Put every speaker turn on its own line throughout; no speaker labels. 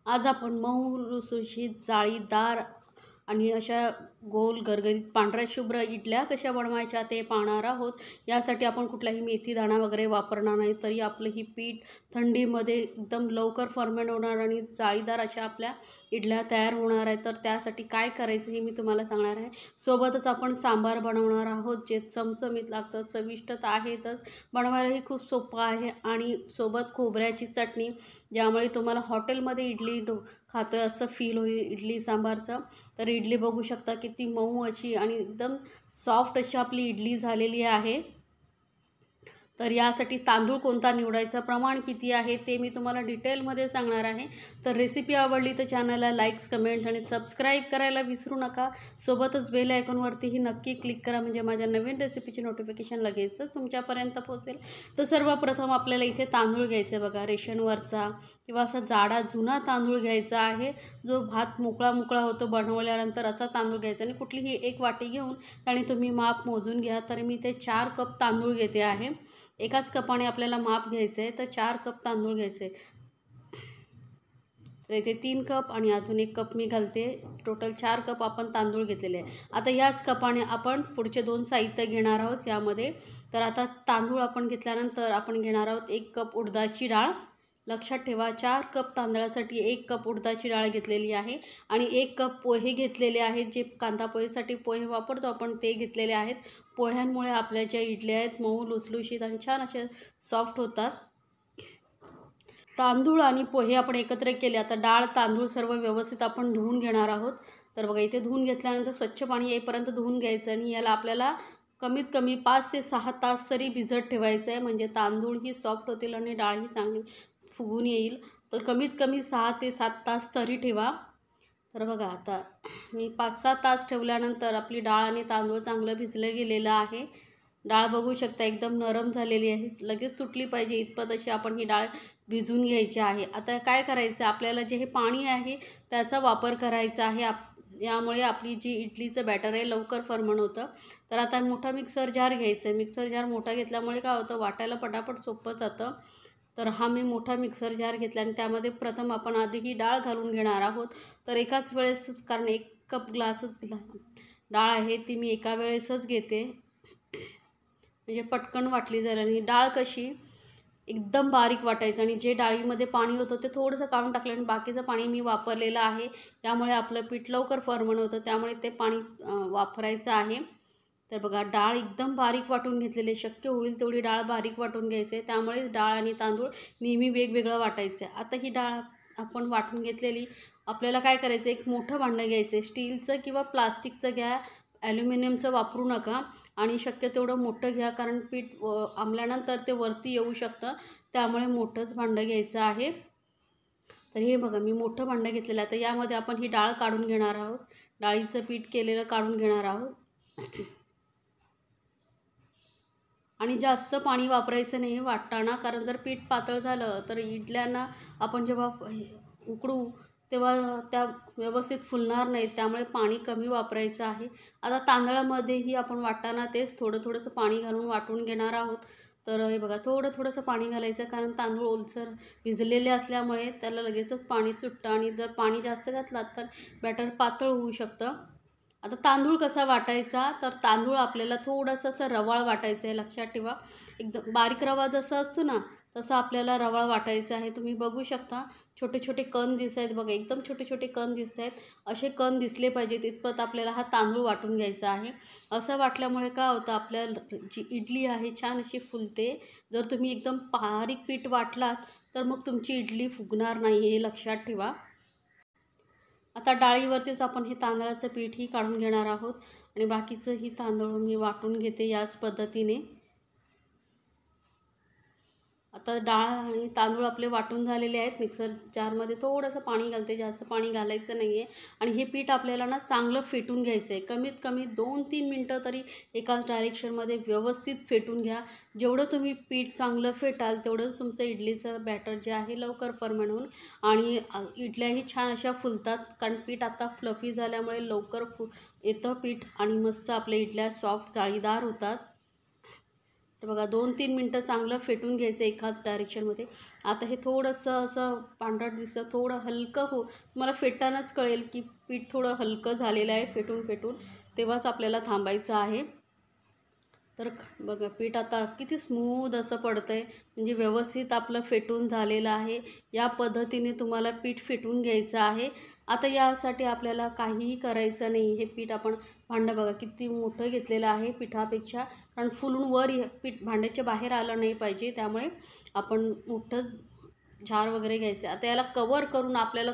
आज आपण मऊ लुसलुशीत जाळीदार आणि अशा गोल गरगरीत पांढऱ्या शुभ्र इडल्या कशा बनवायच्या ते पाहणार आहोत। यासाठी आपण कुठलाही मेथी दाणा वगैरे वापरणार नाही, तरी आपलं ही पीठ थंडीमध्ये एकदम लवकर फर्मेंट होणार आणि जाळीदार अशा आपल्या इडल्या तयार होणार आहे। तर त्यासाठी काय करायचं हे मी तुम्हाला सांगणार आहे। सोबतच आपण सांबार बनवणार आहोत, जे चमचमीत लागतं, चविष्ट तर आहेतच, बनवायलाही खूप सोपं आहे आणि सोबत खोबऱ्याची चटणी, ज्यामुळे तुम्हाला हॉटेलमध्ये इडली खातोय असं फील होईल इडली सांबारचं। तर इडली बघू शकता किती मऊ अशी आणि एकदम सॉफ्ट अशी आपली इडली झालेली आहे। तर यासाठी तांदूळ कोणता निवडायचा, प्रमाण किती आहे ते मी तुम्हाला डिटेलमध्ये सांगणार आहे। तर रेसिपी आवडली तर चॅनलला लाईक्स, कमेंट्स आणि सबस्क्राईब करायला विसरू नका। सोबतच बेल आयकॉनवरतीही नक्की क्लिक करा, म्हणजे माझ्या नवीन रेसिपीची नोटिफिकेशन लगेचच तुमच्यापर्यंत पोहोचेल। तर सर्वप्रथम आपल्याला इथे तांदूळ घ्यायचे बघा, रेशनवरचा किंवा असा जाडा जुना तांदूळ घ्यायचा आहे, जो भात मोकळा मोकळा होतो बनवल्यानंतर, असा तांदूळ घ्यायचा आणि कुठलीही एक वाटी घेऊन त्याने तुम्ही माप मोजून घ्या। तर मी ते 4 कप तांदूळ घेते आहे। एकाच कपाने आपल्याला माप घ्यायचं आहे, तर 4 कप तांदूळ घ्यायचे। तर इथे 3 कप आणि अजून 1 कप मी घालते, टोटल 4 कप आपण तांदूळ घेतलेले आहे। आता याच कपाने आपण पुढचे 2 साहित्य घेणार आहोत यामध्ये। तर आता तांदूळ आपण घेतल्यानंतर आपण घेणार आहोत 1 कप उडदाची डाळ। लक्षात ठेवा, 4 कप तांदळासाठी 1 कप उडदाची डाळ घेतलेली आहे आणि 1 कप पोहे घेतलेले आहेत, जे कांदा पोहेसाठी पोहे वापरतो आपण ते घेतलेले आहेत। पोह्यांमुळे आपल्या ज्या इडल्या आहेत मऊ लुसलुशीत आणि छान अशा सॉफ्ट होतात। तांदूळ आणि पोहे आपण एकत्र केले। आता डाळ तांदूळ सर्व व्यवस्थित आपण धुवून घेणार आहोत। तर बघा, इथे धुवून घेतल्यानंतर स्वच्छ पाणी येईपर्यंत धुवून घ्यायचं आणि याला आपल्याला कमीत कमी 5 ते 6 तास तरी भिजत ठेवायचं आहे, म्हणजे तांदूळही सॉफ्ट होतील आणि डाळही चांगली फुगून येईल। तर कमीत कमी 6 ते 7 तास तरी ठेवा। तर बघा, आता मी 5-6 तास ठेवल्यानंतर आपली डाळ आणि तांदूळ चांगलं भिजलं गेलेलं आहे। डाळ बघू शकता एकदम नरम झालेली आहे, लगेच तुटली पाहिजे इतपत अशी आपण ही डाळ भिजवून घ्यायची आहे। आता काय करायचं, आपल्याला जे हे पाणी आहे त्याचा वापर करायचा आहे। यामुळे आपली जी इडलीचं बॅटर आहे लवकर फर्मंट होतं। तर आता मोठा मिक्सर जार घ्यायचा आहे। मिक्सर जार मोठा घेतल्यामुळे काय होतं, वाटायला पटापट सोपं जातं। तर हा मी मोठा मिक्सर जार घेतला आणि त्यामध्ये प्रथम आपण आधी ही डाळ घालून घेणार आहोत। तर एकाच वेळेसच, कारण 1 कप ग्लासच डाळ आहे ती मी एका वेळेसच घेते, म्हणजे पटकन वाटली जाईल। आणि डाळ कशी एकदम बारीक वाटायचं आणि जे डाळीमध्ये पाणी होतं ते थोडंसं काढून टाकलं आणि बाकीचं पाणी मी वापरलेलं आहे। त्यामुळे आपलं पीठ लवकर फर्मंट होतं, त्यामुळे ते पाणी वापरायचं आहे। तर बघा, डाळ एकदम बारीक वाटून घेतलेली, शक्य होईल तेवढी डाळ बारीक वाटून घ्यायची आहे, त्यामुळे डाळ आणि तांदूळ नेहमी वेगवेगळं वाटायचं आहे। आता ही डाळ आपण वाटून घेतलेली, आपल्याला काय करायचं, एक मोठं भांडं घ्यायचं आहे, स्टीलचं किंवा प्लास्टिकचं घ्या, ॲल्युमिनियमचं वापरू नका आणि शक्य तेवढं मोठं घ्या, कारण पीठ आंबल्यानंतर ते वरती येऊ शकतं, त्यामुळे मोठंच भांडं घ्यायचं आहे। तर हे बघा, मी मोठं भांडं घेतलेलं आहे। आता यामध्ये आपण ही डाळ काढून घेणार आहोत, डाळीचं पीठ केलेलं काढून घेणार आहोत आणि जास्त पाणी वापरायचं नाही वाटताना, कारण जर पीठ पातळ झालं तर इडल्यांना आपण जेव्हा उकडू तेव्हा त्या व्यवस्थित फुलणार नाहीत, त्यामुळे पाणी कमी वापरायचं आहे। आता तांदळामध्येही आपण वाटताना तेच थोडं थोडंसं पाणी घालून वाटून घेणार आहोत। तर हे बघा, थोडं थोडंसं पाणी घालायचं, कारण तांदूळ ओलसर भिजलेले असल्यामुळे त्याला लगेचच पाणी सुटतं आणि जर पाणी जास्त घातलात तर बॅटर पातळ होऊ शकतं। आता तांदूळ कसा वाटायचा, तर तांदूळ आपल्याला थोडंसं असं रवाळ वाटायचं आहे, लक्षात ठेवा। एकदम बारीक रवा जसा असतो ना, तसं आपल्याला रवाळ वाटायचं आहे। तुम्ही बघू शकता छोटे छोटे कण दिसत आहेत बघा, एकदम छोटे छोटे कण दिसत आहेत, असे कण दिसले पाहिजेत इतपत आपल्याला हा तांदूळ वाटून घ्यायचा आहे। असं वाटल्यामुळे काय होतं, आपल्या जी इडली आहे छान अशी फुलते। जर तुम्ही एकदम बारीक पीठ वाटलात तर मग तुमची इडली फुगणार नाही, हे लक्षात ठेवा। आता डाळीवरतीच आपण हे तांदळाचं पीठही काढून घेणार आहोत आणि बाकीचंही तांदूळ मी वाटून घेते याच पद्धतीने। आता डाळ आणि तांदूळ आपले वाटून झालेले आहेत। मिक्सर जारमध्ये थोडंसं पाणी घालते, जास्त पाणी घालायचं नाही आहे आणि हे पीठ आपल्याला ना चांगलं फेटून घ्यायचं आहे। कमीत कमी 2-3 मिनटं तरी एकाच डायरेक्शनमध्ये व्यवस्थित फेटून घ्या। जेवढं तुम्ही पीठ चांगलं फेटाल तेवढंच तुमचं इडलीचं बॅटर जे आहे लवकर फर्मंट होऊन आणि इडल्याही छान अशा फुलतात, कारण पीठ आता फ्लफी झाल्यामुळे लवकर येतं पीठ आणि मस्त आपल्या इडल्या सॉफ्ट जाळीदार होतात। तर बघा 2-3 मिनटं चांगलं फेटून घ्यायचं एकाच डायरेक्शनमध्ये. आता हे थोडंसं असं पांढरट दिसतं, थोडं हलकं तुम्हाला फेटतानाच कळेल की पीठ थोडं हलकं झालेलं आहे फेटून तेव्हाच आपल्याला थांबायचं आहे. तर बघा पीठ आता किती स्मूथ असं पडतं आहे, म्हणजे व्यवस्थित आपलं फेटून झालेलं आहे. या पद्धतीने तुम्हाला पीठ फेटून घ्यायचं आहे. आता यासाठी आपल्याला काहीही करायचं नाही. हे पीठ आपण भांडं बघा किती मोठं घेतलेलं आहे पिठापेक्षा, कारण फुलून वर पीठ भांड्याच्या बाहेर आलं नाही पाहिजे, त्यामुळे आपण मोठं झार वगैरे घ्यायचे. आता याला कवर करून आपल्याला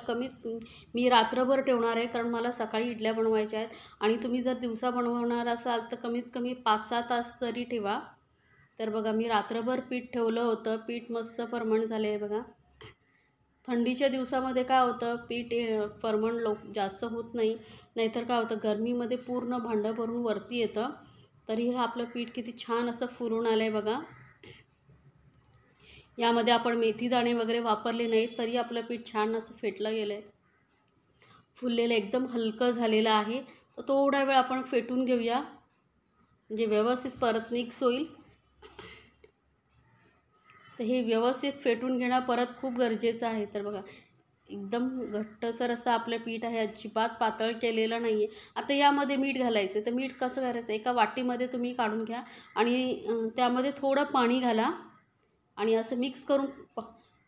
मी रात्रभर ठेवणार आहे, कारण मला सकाळी इडल्या बनवायच्या आहेत. आणि तुम्ही जर दिवसा बनवणार असाल तर कमीत कमी 5-6 तास तरी ठेवा. तर बघा मी रात्रभर पीठ ठेवलं होतं. पीठ मस्त फर्मंट झाले आहे बघा. थंडीच्या दिवसामध्ये काय होतं, पीठ फर्मंट जास्त होत नाही. नाहीतर काय होतं, गरमीमध्ये पूर्ण भांडं भरून वरती येतं. तरी हे आपलं पीठ किती छान असं फुलून आलं आहे बघा. यामध्ये आपण मेथी दाणे वगैरे वापरले नाहीत तरी आपलं पीठ छान असं फेटलं गेलं आहे, फुललेलं एकदम हलकं झालेलं आहे. तर थोडा वेळ आपण फेटून घेऊया, म्हणजे व्यवस्थित परत मिक्स होईल. तर हे व्यवस्थित फेटून घेणं परत खूप गरजेचं आहे. तर बघा एकदम घट्टसर असं आपलं पीठ आहे, अजिबात पातळ केलेलं नाही आहे. आता यामध्ये मीठ घालायचं. तर मीठ कसं करायचं, एका वाटीमध्ये तुम्ही काढून घ्या आणि त्यामध्ये थोडं पाणी घाला आणि असं मिक्स करून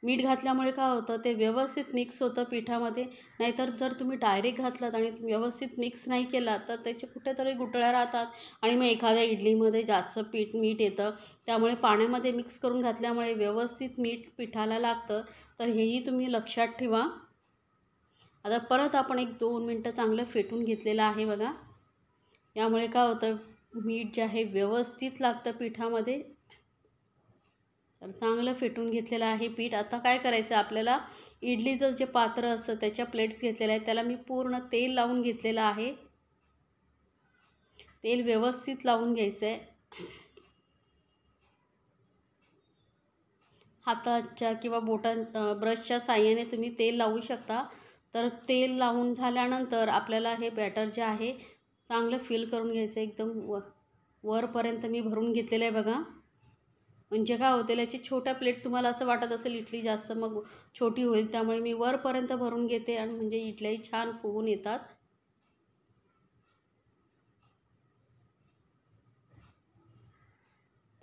मीठ घातल्यामुळे काय होतं, ते व्यवस्थित मिक्स होतं पिठामध्ये. नाहीतर जर तुम्ही डायरेक्ट घातलात आणि व्यवस्थित मिक्स नाही केला तर त्याचे कुठेतरी गुठळ्या राहतात आणि मग एखाद्या इडलीमध्ये जास्त मीठ येतं. त्यामुळे पाण्यामध्ये मिक्स करून घातल्यामुळे व्यवस्थित मीठ पिठाला लागतं. तर हेही तुम्ही लक्षात ठेवा. आता परत आपण 1-2 मिनटं चांगलं फेटून घेतलेलं आहे बघा. यामुळे काय होतं, मीठ जे आहे व्यवस्थित लागतं पिठामध्ये. तर चांगलं फेटून घेतलेलं आहे पीठ. आता काय करायचं, आपल्याला इडलीचं जे पात्र असतं त्याच्या प्लेट्स घेतलेल्या आहेत, त्याला मी पूर्ण तेल लावून घेतलेलं आहे. तेल व्यवस्थित लावून घ्यायचं आहे. हाताच्या किंवा ब्रशच्या साहाय्याने तुम्ही तेल लावू शकता. तर तेल लावून झाल्यानंतर आपल्याला हे बॅटर जे आहे चांगलं फिल करून घ्यायचं. एकदम वरपर्यंत मी भरून घेतलेलं आहे बघा. म्हणजे काय होते, याची छोट्या प्लेट तुम्हाला असं वाटत असेल इडली जास्त मग छोटी होईल, त्यामुळे मी वरपर्यंत भरून घेते आणि म्हणजे इडल्याही छान फुगून येतात.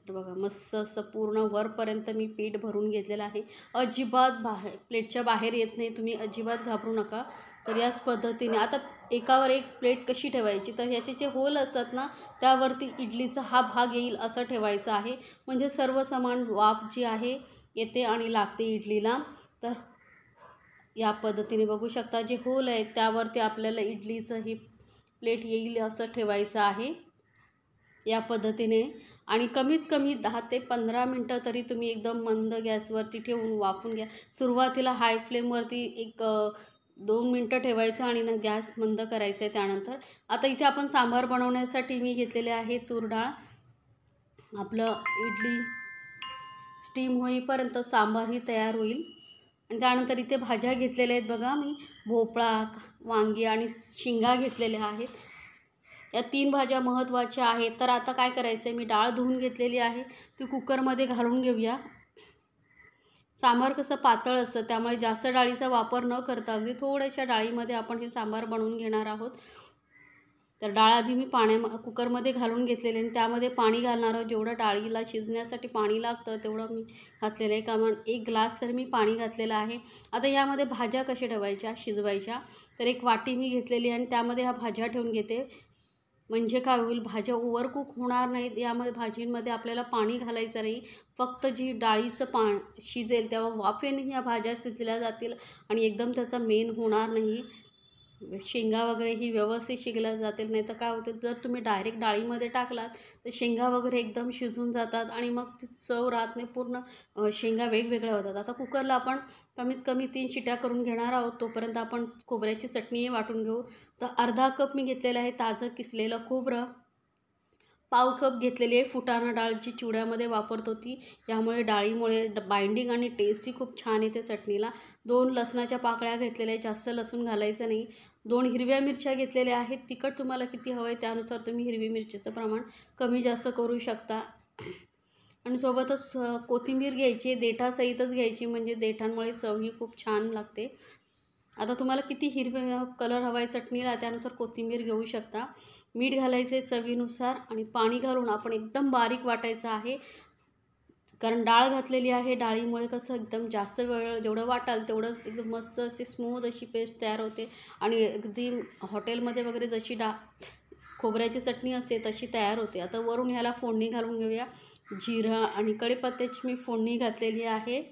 तर बघा मस्त असं पूर्ण वरपर्यंत मी पीठ भरून घेतलेलं आहे. अजिबात प्लेटच्या बाहेर येत नाही, तुम्ही अजिबात घाबरू नका. तर याच पद्धतीने आता एकावर एक प्लेट कशी ठेवायची, तर याचे जे होल असतात ना त्यावरती इडलीचा हा भाग येईल असं ठेवायचं आहे. म्हणजे सर्व समान वाफ जी आहे येते आणि लागते इडलीला. तर या पद्धतीने बघू शकता, जे होल आहे त्यावरती आपल्याला इडलीचं ही प्लेट येईल असं ठेवायचं आहे या पद्धतीने. आणि कमीत कमी 10 ते 15 मिनटं तरी तुम्ही एकदम मंद गॅसवरती ठेवून वाफून घ्या. सुरुवातीला हाय फ्लेमवरती 2 मिनटं ठेवायचं आणि ना गॅस मंद करायचं आहे त्यानंतर. आता इथे आपण सांबार बनवण्यासाठी मी घेतलेले आहे तूर डाळ. आपलं इडली स्टीम होईपर्यंत सांबारही तयार होईल. आणि त्यानंतर इथे भाज्या घेतलेल्या आहेत बघा मी. भोपळा, वांगी आणि शेंगा घेतलेल्या आहेत. या 3 भाज्या महत्त्वाच्या आहेत. तर आता काय करायचं आहे, मी डाळ धुवून घेतलेली आहे, ती कुकरमध्ये घालून घेऊया. सांबार कसं पातळ असतं त्यामुळे जास्त डाळीचा वापर न करता अगदी थोड्याशा डाळीमध्ये आपण हे सांबार बनवून घेणार आहोत. तर डाळ आधी मी कुकरमध्ये घालून घेतलेले आणि त्यामध्ये पाणी घालणार आहोत. जेवढं डाळीला शिजण्यासाठी पाणी लागतं तेवढं मी घातलेलं आहे. कारण 1 ग्लास तर मी पाणी घातलेलं आहे. आता यामध्ये भाज्या कशा ठेवायच्या शिजवायच्या, तर 1 वाटी मी घेतलेली आहे आणि त्यामध्ये ह्या भाज्या ठेवून घेते. म्हणजे काय होईल, भाज्या ओव्हरकुक होणार नाहीत. यामध्ये भाजींमध्ये आपल्याला पाणी घालायचं नाही. फक्त जी डाळीचं शिजेल तेव्हा वाफेने ह्या भाज्या शिजल्या जातील आणि एकदम त्याचा मेन होणार नाही. शेंगा वगैरे ही व्यवस्थित शिजल्या जातील. नाही तर काय होतं, जर तुम्ही डायरेक्ट डाळीमध्ये टाकलात तर शेंगा वगैरे एकदम शिजून जातात आणि मग ती चव राहत नाही, पूर्ण शेंगा वेगवेगळ्या होतात. आता कुकरला आपण कमीत कमी 3 शिट्या करून घेणार आहोत. तोपर्यंत आपण खोबऱ्याची चटणीही वाटून घेऊ. तर अर्धा कप मी घेतलेलं आहे ताजं किसलेलं खोबरं. पाव कप घेतलेली आहे फुटाणा डाळ, जी चिवड्यामध्ये वापरतो ती. यामुळे डाळीमुळे बाइंडिंग आणि टेस्टही खूप छान येते चटणीला. 2 लसणाच्या पाकळ्या घेतलेल्या आहेत, जास्त लसूण घालायचं नाही. 2 हिरव्या मिरच्या घेतलेल्या आहेत. तिखट तुम्हाला किती हवं आहे त्यानुसार तुम्ही हिरवी मिरचीचं प्रमाण कमी जास्त करू शकता. आणि सोबतच कोथिंबीर घ्यायची, देठासहितच घ्यायची, म्हणजे देठांमुळे चवही खूप छान लागते. आता तुम्हाला किती हिरवे कलर हवा आहे चटणीला त्यानुसार कोथिंबीर घेऊ शकता. मीठ घालायचे चवीनुसार आणि पाणी घालून आपण एकदम बारीक वाटायचं आहे, कारण डाळ घातलेली आहे. डाळीमुळे कसं एकदम जास्त वेळ जेवढं वाटाल तेवढंच एकदम मस्त अशी स्मूथ अशी पेस्ट तयार होते आणि अगदी हॉटेलमध्ये वगैरे जशी खोबऱ्याची चटणी असते तशी तयार होते. आता वरून ह्याला फोडणी घालून घेऊया. जिरा आणि कढीपत्त्याची मी फोडणी घातलेली आहे.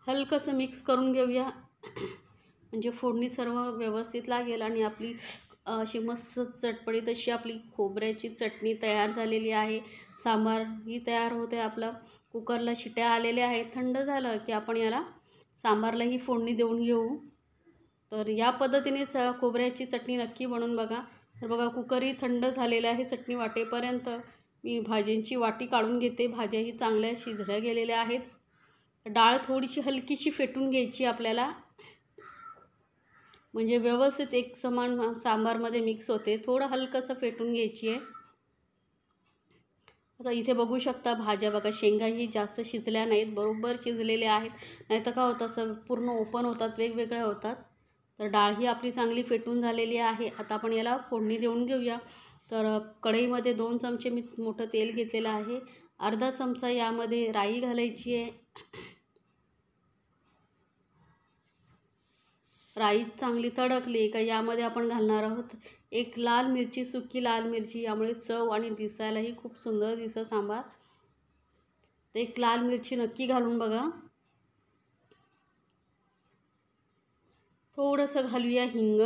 हलकंसं मिक्स करून घेऊया, म्हणजे फोडणी सर्व व्यवस्थित लागेल आणि आपली अशी मस्त चटपटीत अशी आपली खोबऱ्याची चटणी तयार झालेली आहे. सांबार ही तयार होते. आपलं कुकरला शिट्या आलेल्या आहेत. थंड झालं की आपण याला सांबारलाही फोडणी देऊन घेऊ. तर या पद्धतीनेच खोबऱ्याची चटणी नक्की बनवून बघा. तर बघा कुकरही थंड झालेलं आहे. चटणी वाटेपर्यंत मी भाज्यांची वाटी काढून घेते. भाज्याही चांगल्या शिजल्या गेलेल्या आहेत. डाळ थोडीशी हलकीशी फेटून घ्यायची आपल्याला, म्हणजे व्यवस्थित एक समान सांबारमध्ये मिक्स होते. थोडं हलकंसं फेटून घ्यायची आहे. आता इथे बघू शकता भाज्या बघा, शेंगाही जास्त शिजल्या नाहीत, बरोबर शिजलेल्या आहेत. नाहीतर काय होतं असं पूर्ण ओपन होतात, वेगवेगळ्या होतात. तर डाळ ही आपली चांगली फेटून झालेली आहे. आता आपण याला फोडणी देऊन घेऊया. तर कढईमध्ये 2 चमचे मी मोठं तेल घेतलेलं आहे. अर्धा चमचा यामध्ये राई घालायची आहे. राई चांगली तडकली का यामध्ये आपण घालणार आहोत एक लाल मिरची, सुकी लाल मिरची. यामुळे चव आणि दिसायलाही खूप सुंदर दिसतं सांबार. तर एक लाल मिरची नक्की घालून बघा. थोडंसं घालूया हिंग,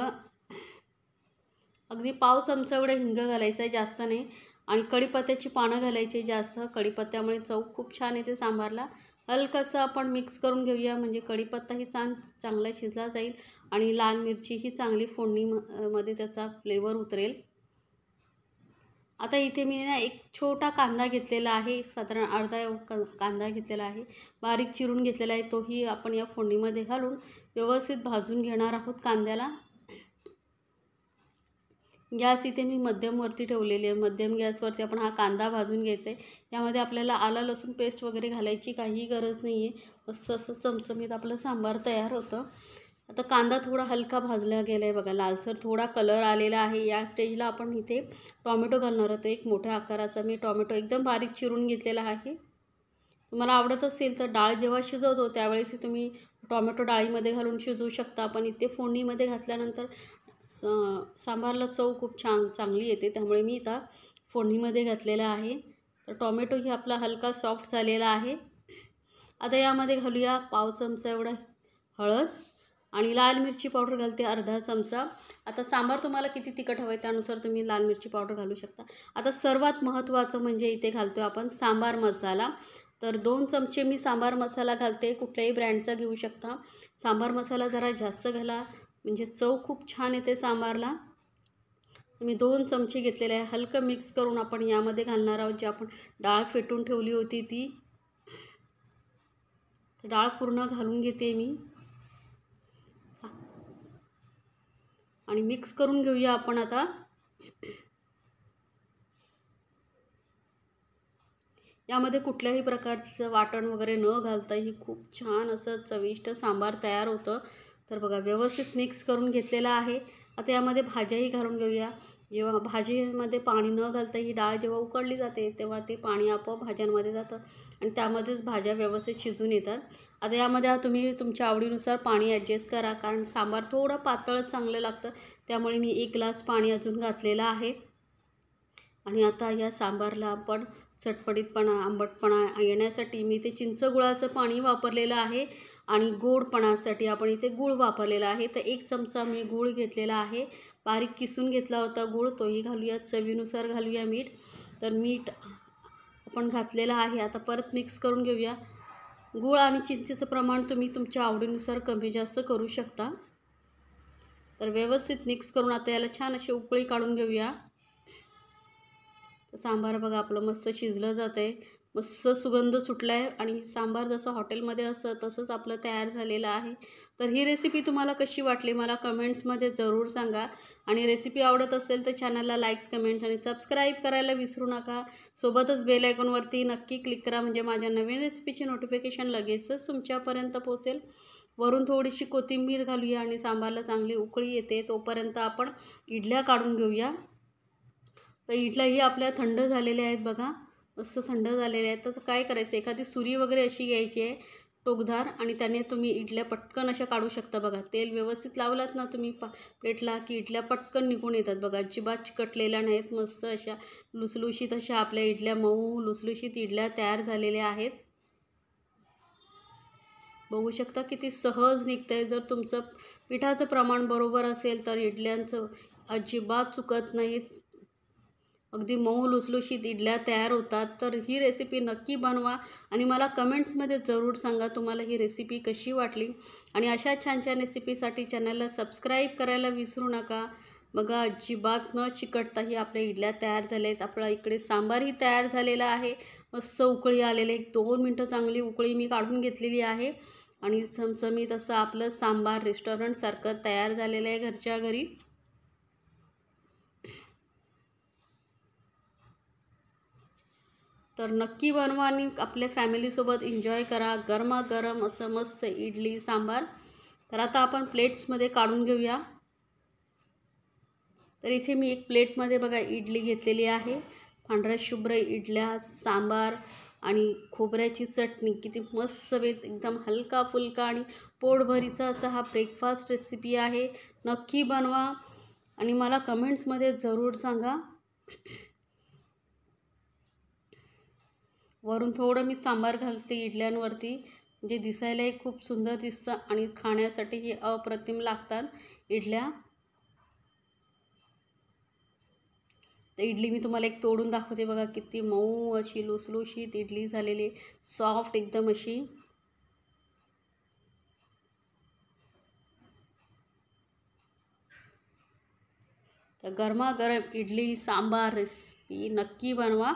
अगदी पाव चमचा एवढं हिंग घालायचं आहे, जास्त नाही. आणि कढीपत्त्याची पानं घालायची जास्त, कढीपत्त्यामुळे चव खूप छान येते सांबारला. हलकंसं आपण मिक्स करून घेऊया, म्हणजे कढीपत्ताही चांगला शिजला जाईल आणि लाल मिरचीही चांगली फोडणी मध्ये त्याचा फ्लेवर उतरेल. आता इथे मी ना एक छोटा कांदा घेतलेला आहे, साधारण अर्धा कांदा घेतलेला आहे, बारीक चिरून घेतलेला आहे. तोही आपण या फोडणीमध्ये घालून व्यवस्थित भाजून घेणार आहोत कांद्याला. गॅस इथे मी मध्यमवरती ठेवलेली आहे. मध्यम गॅसवरती आपण हा कांदा भाजून घ्यायचा आहे. यामध्ये आपल्याला आलं लसूण पेस्ट वगैरे घालायची काही गरज नाही आहे. असं चमचमीत आपलं सांबार तयार होतं. आता कांदा थोडा हलका भाजला गेला आहे बघा, लालसर थोडा कलर आलेला आहे. या स्टेजला आपण इथे टॉमॅटो घालणार आहोत. एक मोठ्या आकाराचा मी टॉमॅटो एकदम बारीक चिरून घेतलेला आहे. तुम्हाला आवडत असेल तर डाळ जेव्हा शिजवतो त्यावेळेस तुम्ही टॉमॅटो डाळीमध्ये घालून शिजवू शकता. पण इथे फोडणीमध्ये घातल्यानंतर सांबारला चव खूप चांगली येते, त्यामुळे मी इथं फोडणीमध्ये घातलेला आहे. तर टॉमॅटो ही आपला हलका सॉफ्ट झालेला आहे. आता यामध्ये घालूया पाव चमचा एवढं हळद आणि लाल मिरची पावडर घालते अर्धा चमचा. आता सांबार तुम्हाला किती तिखट हवं आहे त्यानुसार तुम्ही लाल मिरची पावडर घालू शकता. आता सर्वात महत्त्वाचं म्हणजे इथे घालतो आपण सांबार मसाला. तर 2 चमचे मी सांबार मसाला घालते, कुठल्याही ब्रँडचा घेऊ शकता. सांबार मसाला जरा जास्त घाला, म्हणजे चव खूप छान येते सांबारला. मी 2 चमचे घेतलेले आहे. हलकं मिक्स करून आपण यामध्ये घालणार आहोत जी आपण डाळ फेटून ठेवली होती ती. डाळ पूर्ण घालून घेते मी आणि मिक्स करून घेऊया आपण आता. यामध्ये कुठल्याही प्रकारचं वाटण वगैरे न घालता ही खूप छान असं चविष्ट सांबार तयार होतं. तर बघा व्यवस्थित मिक्स करून घेतलेलं आहे. आता यामध्ये भाज्याही घालून घेऊया. जेव्हा भाजीमध्ये पाणी न घालता ही डाळ जेव्हा उकळली जाते तेव्हा ते पाणी आपोआप भाज्यांमध्ये जातं आणि त्यामध्येच भाज्या व्यवस्थित शिजून येतात. आता यामध्ये तुम्ही तुमच्या आवडीनुसार पाणी ॲडजस्ट करा, कारण सांबार थोडं पातळच चांगलं लागतं. त्यामुळे मी 1 ग्लास पाणी अजून घातलेलं आहे. आणि आता या सांबारला आपण चटपटीतपणा, आंबटपणा येण्यासाठी मी इथे चिंच गुळाचं पाणी वापरलेलं आहे आणि गोडपणासाठी आपण इथे गूळ वापरलेला आहे. तर 1 चमचा मी गूळ घेतलेला आहे, बारीक किसून घेतला होता गूळ, तोही घालूया. चवीनुसार घालूया मीठ. तर मीठ आपण घातलेलं आहे. आता परत मिक्स करून घेऊया. गूळ आणि चिंचेचं प्रमाण तुम्ही तुमच्या आवडीनुसार कमी जास्त करू शकता. तर व्यवस्थित मिक्स करून आता याला छान अशी उकळी काढून घेऊया. सांबार बघा आपलं मस्त शिजलं जातं आहे. मस्त सुगंध सुटला आहे आणि सांबार जसं हॉटेलमध्ये असं तसंच आपलं तयार झालेलं आहे. तर ही रेसिपी तुम्हाला कशी वाटली मला कमेंट्समध्ये जरूर सांगा आणि रेसिपी आवडत असेल तर चॅनलला लाईक्स, कमेंट्स आणि सबस्क्राईब करायला विसरू नका. सोबतच बेल आयकॉनवरती नक्की क्लिक करा म्हणजे माझ्या नवीन रेसिपीची नोटिफिकेशन लगेचच तुमच्यापर्यंत पोहोचेल. वरून थोडीशी कोथिंबीर घालूया आणि सांबारला चांगली उकळी येते तोपर्यंत आपण इडल्या काढून घेऊया. तर इडल्याही आपल्या थंड झालेल्या आहेत बघा, मस्त थंड झालेल्या आहेत. तर काय करायचं, एखादी सुरी वगैरे अशी घ्यायची आहे टोकदार आणि त्याने तुम्ही इडल्या पटकन अशा काढू शकता बघा. तेल व्यवस्थित लावलात ना तुम्ही प्लेटला की इडल्या पटकन निघून येतात बघा. अजिबात चिकटलेल्या नाहीत, मस्त अशा लुसलुशीत अशा आपल्या इडल्या, मऊ लुसलुशीत इडल्या तयार झालेल्या आहेत. बघू शकता किती सहज निघतंय. जर तुमचं पिठाचं प्रमाण बरोबर असेल तर इडल्यांचं अजिबात चुकत नाहीत. अगदी मऊ लुसलुशीत इडल्या तयार होतात. तर ही रेसिपी नक्की बनवा आणि मला कमेंट्समध्ये जरूर सांगा तुम्हाला ही रेसिपी कशी वाटली. आणि अशा छान छान रेसिपीसाठी चॅनलला सबस्क्राईब करायला विसरू नका. बघा अजिबात न चिकटताही आपल्या इडल्या तयार झाल्या आहेत. आपला इकडे सांबारही तयार झालेला आहे. मस्त उकळी आलेले 1-2 मिनटं चांगली उकळी मी काढून घेतलेली आहे आणि चमचमीत असं आपलं सांबार रेस्टॉरंटसारखं तयार झालेलं आहे घरच्या घरी. तर नक्की बनवा आणि आपल्या फॅमिलीसोबत एन्जॉय करा. गरमागरम असं मस्त इडली सांबार. तर आता आपण प्लेट्समध्ये काढून घेऊया. तर इथे मी एक प्लेटमध्ये बघा इडली घेतलेली आहे. पांढऱ्या शुभ्र इडल्या, सांबार आणि खोबऱ्याची चटणी. किती मस्त एकदम हलका फुलका आणि पोटभरीचा असा हा ब्रेकफास्ट रेसिपी आहे. नक्की बनवा आणि मला कमेंट्समध्ये जरूर सांगा. वरून थोडं मी सांबार घालते इडल्यांवरती, म्हणजे दिसायलाही खूप सुंदर दिसतं आणि खाण्यासाठीही अप्रतिम लागतात इडल्या. तर इडली मी तुम्हाला एक तोडून दाखवते बघा, किती मऊ अशी लुसलुशीत इडली झालेली, सॉफ्ट एकदम अशी. तर गरमागरम इडली सांबार रेसिपी नक्की बनवा.